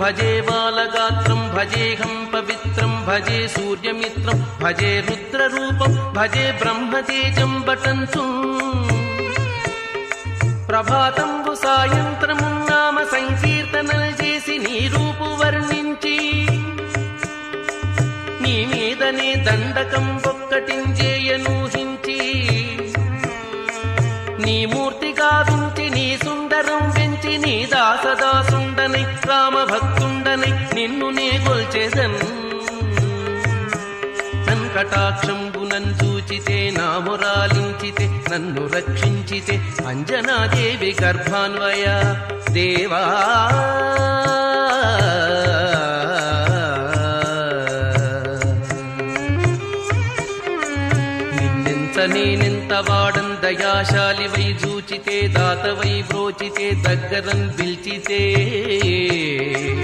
భజే బాలగాత్రం భజేహం పవిత్రం భజే సూర్యమిత్రం భజే రుద్రరూపం భజే బ్రహ్మతేజం బటంచు ప్రభాతంబు సాయంత్రము నామ సంకీర్తనలు చేసి నీ రూపు వర్ణించి నీ మీదనే దండకం ఒక్కటించేయనూహించి నీ మూర్తి గావించి నీ సుందరం పెంచి నీ దాసదాసుండనై రామభక్తుండనై నిన్ను నే గొల్చెదన్ కటాక్షంబునన్ చూచితే నా మురాలించితే నన్ను రక్షించితే అంజనాదేవి గర్భాన్వయ దేవా నిన్నెంత నేనెంత వాడం దయాశాలి వై చూచితే దాతవై బ్రోచితే దగ్గరన్ పిల్చితే